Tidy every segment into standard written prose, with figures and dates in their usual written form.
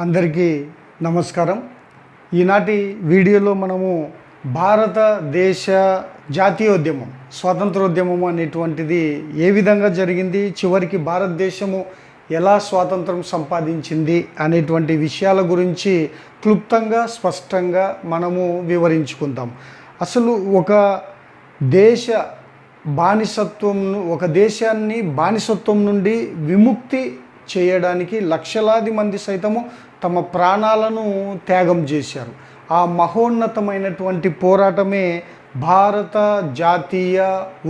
అందరికీ నమస్కారం. ఈనాటి వీడియోలో మనము భారతదేశ జాతీయోద్యమం స్వాతంత్రోద్యమం అనేటువంటిది ఏ విధంగా జరిగింది, చివరికి భారతదేశము ఎలా స్వాతంత్రం సంపాదించింది అనేటువంటి విషయాల గురించి క్లుప్తంగా స్పష్టంగా మనము వివరించుకుందాం. అసలు ఒక దేశ ఒక దేశాన్ని బానిసత్వం నుండి విముక్తి చేయడానికి లక్షలాది మంది సైతము తమ ప్రాణాలను త్యాగం చేశారు. ఆ మహోన్నతమైనటువంటి పోరాటమే భారత జాతీయ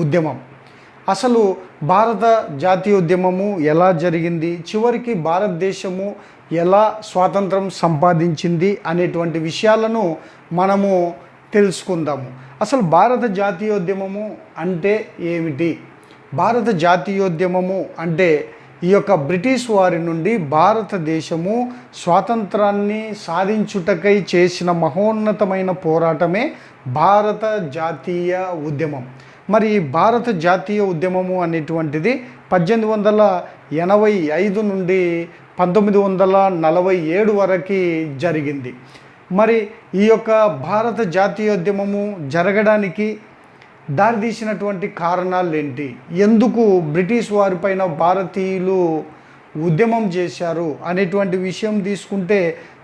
ఉద్యమం. అసలు భారత జాతీయ ఉద్యమము ఎలా జరిగింది, చివరికి భారతదేశము ఎలా స్వాతంత్రం సంపాదించింది అనేటువంటి విషయాలను మనము తెలుసుకుందాము. అసలు భారత జాతీయోద్యమము అంటే ఏమిటి? భారత జాతీయోద్యమము అంటే ఈ యొక్క బ్రిటిష్ వారి నుండి భారతదేశము స్వాతంత్రాన్ని సాధించుటకై చేసిన మహోన్నతమైన పోరాటమే భారత జాతీయ ఉద్యమం. మరి భారత జాతీయ ఉద్యమము అనేటువంటిది 1885 నుండి 1947 వరకు జరిగింది. మరి ఈ యొక్క భారత జాతీయోద్యమము జరగడానికి దారితీసినటువంటి కారణాలు ఏంటి, ఎందుకు బ్రిటిష్ వారిపైన భారతీయులు ఉద్యమం చేశారు అనేటువంటి విషయం తీసుకుంటే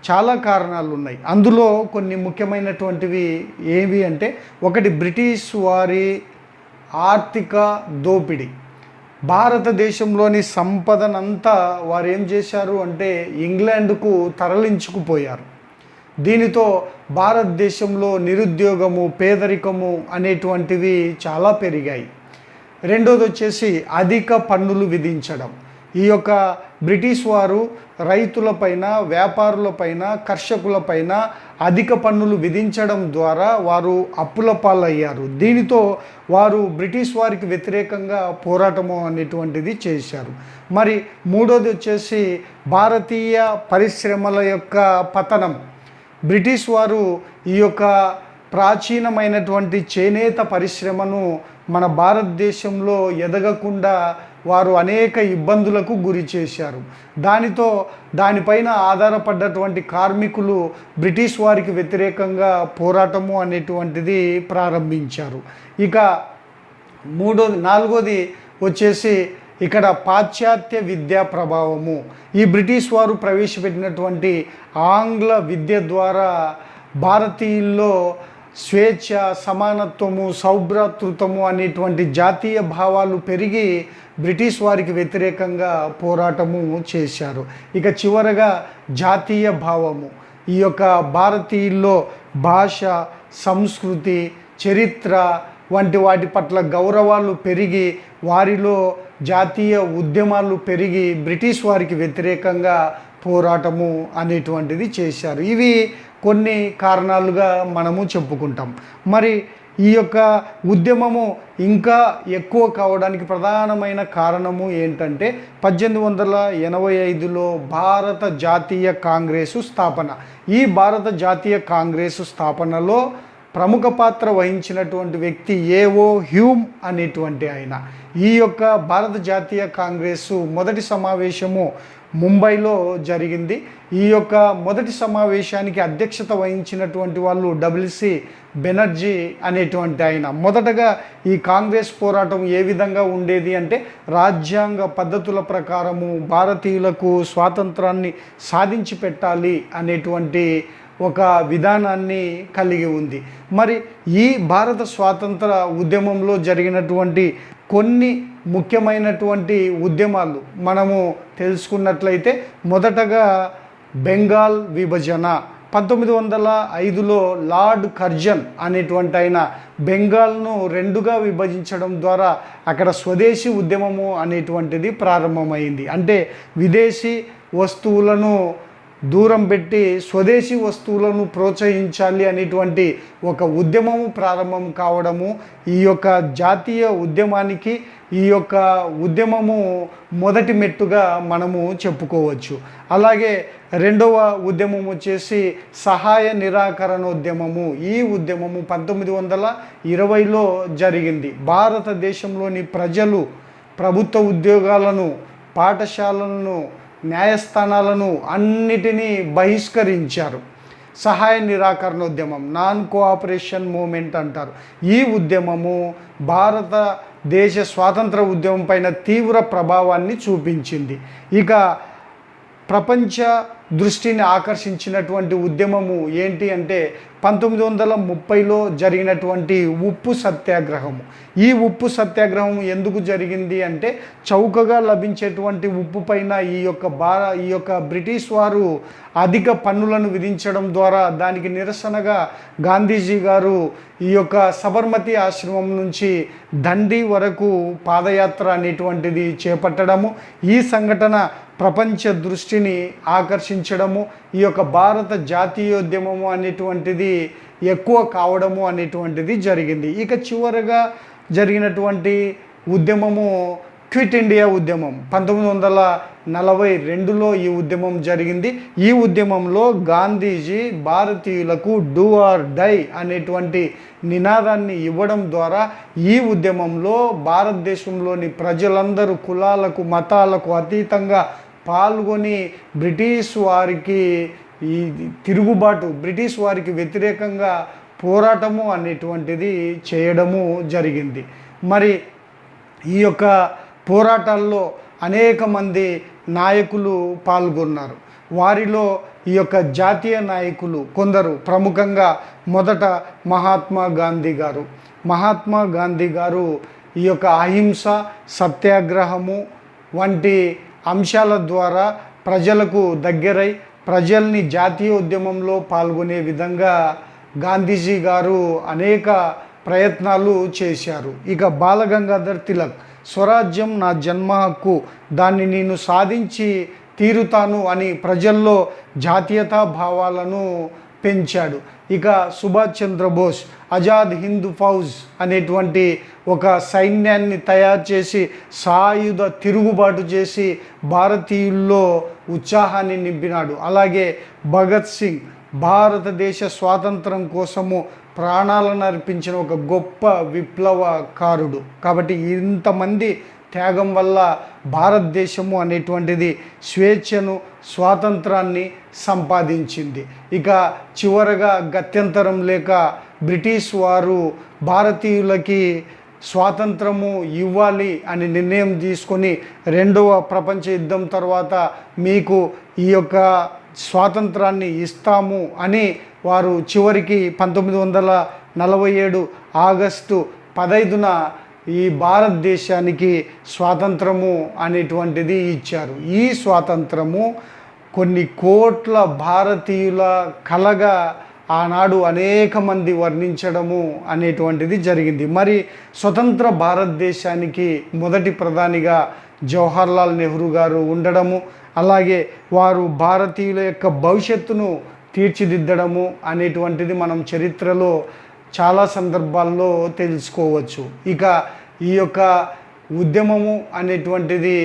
చాలా కారణాలు ఉన్నాయి. అందులో కొన్ని ముఖ్యమైనటువంటివి ఏవి అంటే, ఒకటి బ్రిటిష్ వారి ఆర్థిక దోపిడీ. భారతదేశంలోని సంపదనంతా వారు ఏం చేశారు అంటే ఇంగ్లాండ్కు తరలించుకుపోయారు. దీనితో భారతదేశంలో నిరుద్యోగము, పేదరికము అనేటువంటివి చాలా పెరిగాయి. రెండోది వచ్చేసి అధిక పన్నులు విధించడం. ఈ యొక్క బ్రిటిష్ వారు రైతులపైన, వ్యాపారులపైన, కర్షకులపైన అధిక పన్నులు విధించడం ద్వారా వారు అప్పుల పాలయ్యారు. దీనితో వారు బ్రిటిష్ వారికి వ్యతిరేకంగా పోరాటము అనేటువంటిది చేశారు. మరి మూడోది వచ్చేసి భారతీయ పరిశ్రమల యొక్క పతనం. బ్రిటిష్ వారు ఈ యొక్క ప్రాచీనమైనటువంటి చేనేత పరిశ్రమను మన భారతదేశంలో ఎదగకుండా వారు అనేక ఇబ్బందులకు గురి చేశారు. దానిపైన ఆధారపడ్డటువంటి కార్మికులు బ్రిటిష్ వారికి వ్యతిరేకంగా పోరాటము అనేటువంటిది ప్రారంభించారు. ఇక నాలుగోది వచ్చేసి ఇక్కడ పాశ్చాత్య విద్యా ప్రభావము. ఈ బ్రిటిష్ వారు ప్రవేశపెట్టినటువంటి ఆంగ్ల విద్య ద్వారా భారతీయుల్లో స్వేచ్ఛ, సమానత్వము, సౌభ్రాతృత్వము అనేటువంటి జాతీయ భావాలు పెరిగి బ్రిటిష్ వారికి వ్యతిరేకంగా పోరాటము చేశారు. ఇక చివరగా జాతీయ భావము. ఈ యొక్క భారతీయుల్లో భాష, సంస్కృతి, చరిత్ర వంటి వాటి పట్ల గౌరవాలు పెరిగి వారిలో జాతీయ ఉద్యమాలు పెరిగి బ్రిటిష్ వారికి వ్యతిరేకంగా పోరాటము అనేటువంటిది చేశారు. ఇవి కొన్ని కారణాలుగా మనము చెప్పుకుంటాం. మరి ఈ యొక్క ఉద్యమము ఇంకా ఎక్కువ కావడానికి ప్రధానమైన కారణము ఏంటంటే 1885లో భారత జాతీయ కాంగ్రెసు స్థాపన. ఈ భారత జాతీయ కాంగ్రెసు స్థాపనలో ప్రముఖ పాత్ర వహించినటువంటి వ్యక్తి ఏఓ హ్యూమ్ అనేటువంటి ఆయన. ఈ యొక్క భారత జాతీయ కాంగ్రెసు మొదటి సమావేశము ముంబైలో జరిగింది. ఈ యొక్క మొదటి సమావేశానికి అధ్యక్షత వహించినటువంటి వాళ్ళు డబ్ల్యూసి బెనర్జీ అనేటువంటి ఆయన. మొదటగా ఈ కాంగ్రెస్ పోరాటం ఏ విధంగా ఉండేది అంటే, రాజ్యాంగ పద్ధతుల ప్రకారము భారతీయులకు స్వాతంత్రాన్ని సాధించి పెట్టాలి అనేటువంటి ఒక విధానాన్ని కలిగి ఉంది. మరి ఈ భారత స్వాతంత్ర ఉద్యమంలో జరిగినటువంటి కొన్ని ముఖ్యమైనటువంటి ఉద్యమాలు మనము తెలుసుకున్నట్లయితే, మొదటగా బెంగాల్ విభజన. 1905లో లార్డ్ కర్జన్ అనేటువంటి ఆయన బెంగాల్ను రెండుగా విభజించడం ద్వారా అక్కడ స్వదేశీ ఉద్యమము అనేటువంటిది ప్రారంభమైంది. అంటే విదేశీ వస్తువులను దూరం పెట్టి స్వదేశీ వస్తువులను ప్రోత్సహించాలి అనేటువంటి ఒక ఉద్యమము ప్రారంభం కావడము ఈ యొక్క జాతీయ ఉద్యమానికి, ఈ యొక్క ఉద్యమము మొదటి మెట్టుగా మనము చెప్పుకోవచ్చు. అలాగే రెండవ ఉద్యమం వచ్చేసి సహాయ నిరాకరణోద్యమము. ఈ ఉద్యమము 1920లో జరిగింది. భారతదేశంలోని ప్రజలు ప్రభుత్వ ఉద్యోగాలను, పాఠశాలలను న్యాయస్థానాలను అన్నిటినీ బహిష్కరించారు. సహాయ నిరాకరణోద్యమం, నాన్ కోఆపరేషన్ మూమెంట్ అంటారు. ఈ ఉద్యమము భారతదేశ స్వాతంత్ర ఉద్యమం పైన తీవ్ర ప్రభావాన్ని చూపించింది. ఇక ప్రపంచ దృష్టిని ఆకర్షించినటువంటి ఉద్యమము ఏంటి అంటే 1930లో జరిగినటువంటి ఉప్పు సత్యాగ్రహము. ఈ ఉప్పు సత్యాగ్రహం ఎందుకు జరిగింది అంటే చౌకగా లభించేటువంటి ఉప్పు పైన ఈ యొక్క బ్రిటిష్ వారు అధిక పన్నులను విధించడం ద్వారా దానికి నిరసనగా గాంధీజీ గారు ఈ యొక్క సబర్మతి ఆశ్రమం నుంచి దండి వరకు పాదయాత్ర అనేటువంటిది చేపట్టడము, ఈ సంఘటన ప్రపంచ దృష్టిని ఆకర్షించడము, ఈ యొక్క భారత జాతీయోద్యమము అనేటువంటిది ఎక్కువ కావడము అనేటువంటిది జరిగింది. ఇక చివరగా జరిగినటువంటి ఉద్యమము క్విట్ ఇండియా ఉద్యమం 1942లో ఈ ఉద్యమం జరిగింది. ఈ ఉద్యమంలో గాంధీజీ భారతీయులకు డూ ఆర్ డై అనేటువంటి నినాదాన్ని ఇవ్వడం ద్వారా ఈ ఉద్యమంలో భారతదేశంలోని ప్రజలందరూ కులాలకు మతాలకు అతీతంగా పాల్గొని బ్రిటిష్ వారికి ఈ తిరుగుబాటు, బ్రిటిష్ వారికి వ్యతిరేకంగా పోరాటము అనేటువంటిది చేయడము జరిగింది. మరి ఈ యొక్క పోరాటాల్లో అనేక మంది నాయకులు పాల్గొన్నారు. వారిలో ఈ యొక్క జాతీయ నాయకులు కొందరు, ప్రముఖంగా మొదట మహాత్మా గాంధీ గారు ఈ యొక్క అహింస, సత్యాగ్రహము వంటి అంశాల ద్వారా ప్రజలకు దగ్గరై ప్రజల్ని జాతీయ ఉద్యమంలో పాల్గొనే విధంగా గాంధీజీ గారు అనేక ప్రయత్నాలు చేశారు. ఇక బాలగంగాధర్ తిలక్ స్వరాజ్యం నా జన్మ హక్కు, దాన్ని నేను సాధించి తీరుతాను అని ప్రజల్లో జాతీయతా భావాలను పెంచాడు. ఇక సుభాష్ చంద్రబోస్ ఆజాద్ హింద్ ఫౌజ్ అనేటువంటి ఒక సైన్యాన్ని తయారు చేసి సాయుధ తిరుగుబాటు చేసి భారతీయుల్లో ఉత్సాహాన్ని నింపినాడు. అలాగే భగత్ సింగ్ భారతదేశ స్వాతంత్రం కోసము ప్రాణాలను అర్పించిన ఒక గొప్ప విప్లవకారుడు. కాబట్టి ఇంతమంది త్యాగం వల్ల భారతదేశము అనేటువంటిది స్వేచ్ఛను, స్వాతంత్రాన్ని సంపాదించింది. ఇక చివరగా గత్యంతరం లేక బ్రిటిష్ వారు భారతీయులకి స్వాతంత్రము ఇవ్వాలి అని నిర్ణయం తీసుకొని రెండవ ప్రపంచ యుద్ధం తర్వాత మీకు ఈ యొక్క స్వాతంత్రాన్ని ఇస్తాము అని వారు చివరికి 1947 ఆగస్టు 15న ఈ భారతదేశానికి స్వాతంత్రము అనేటువంటిది ఇచ్చారు. ఈ స్వాతంత్రము కొన్ని కోట్ల భారతీయుల కలగా ఆనాడు అనేక మంది వర్ణించడము అనేటువంటిది జరిగింది. మరి స్వతంత్ర భారతదేశానికి మొదటి ప్రధానిగా జవహర్లాల్ నెహ్రూ గారు ఉండడము, అలాగే వారు భారతీయుల యొక్క భవిష్యత్తును తీర్చిదిద్దడము అనేటువంటిది మనం చరిత్రలో చాలా సందర్భాల్లో తెలుసుకోవచ్చు. ఇక ఈ యొక్క ఉద్యమము అనేటువంటిది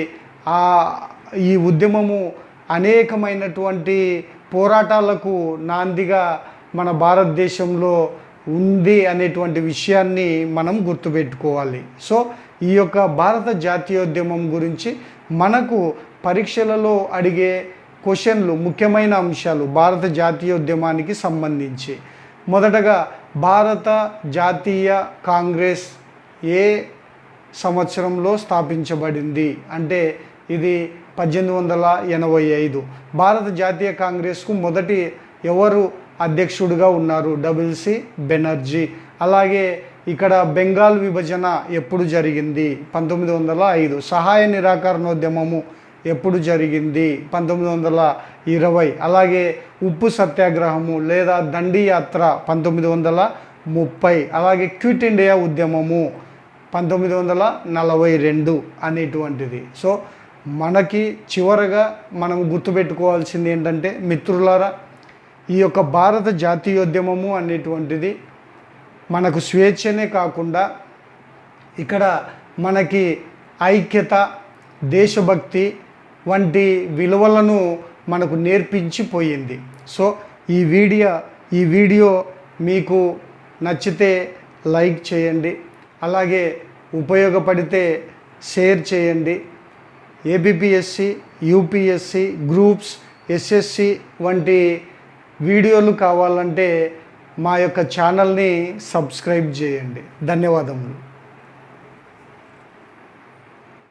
ఈ ఉద్యమము అనేకమైనటువంటి పోరాటాలకు నాందిగా మన భారతదేశంలో ఉంది అనేటువంటి విషయాన్ని మనం గుర్తుపెట్టుకోవాలి. సో ఈ యొక్క భారత జాతీయోద్యమం గురించి మనకు పరీక్షలలో అడిగే క్వశ్చన్లు, ముఖ్యమైన అంశాలు భారత జాతీయోద్యమానికి సంబంధించి. మొదటగా భారత జాతీయ కాంగ్రెస్ ఏ సంవత్సరంలో స్థాపించబడింది అంటే ఇది 1885. భారత జాతీయ కాంగ్రెస్కు మొదటి ఎవరు అధ్యక్షుడిగా ఉన్నారు? WC బెనర్జీ. అలాగే ఇక్కడ బెంగాల్ విభజన ఎప్పుడు జరిగింది? 1905. సహాయ నిరాకరణోద్యమము ఎప్పుడు జరిగింది? 1920. అలాగే ఉప్పు సత్యాగ్రహము లేదా దండి యాత్ర 1930. అలాగే క్విట్ ఇండియా ఉద్యమము 1942 అనేటువంటిది. సో మనకి చివరగా మనం గుర్తుపెట్టుకోవాల్సింది ఏంటంటే మిత్రులారా, ఈ యొక్క భారత జాతీయోద్యమము అనేటువంటిది మనకు స్వేచ్ఛనే కాకుండా ఇక్కడ మనకి ఐక్యత, దేశభక్తి వంటి విలువలను మనకు నేర్పించిపోయింది. సో ఈ వీడియో మీకు నచ్చితే లైక్ చేయండి, అలాగే ఉపయోగపడితే షేర్ చేయండి. ఏబిపిఎస్సి, యూపీఎస్సి, గ్రూప్స్, ఎస్ఎస్సి వంటి వీడియోలు కావాలంటే మా యొక్క ఛానల్ని సబ్స్క్రైబ్ చేయండి. ధన్యవాదములు.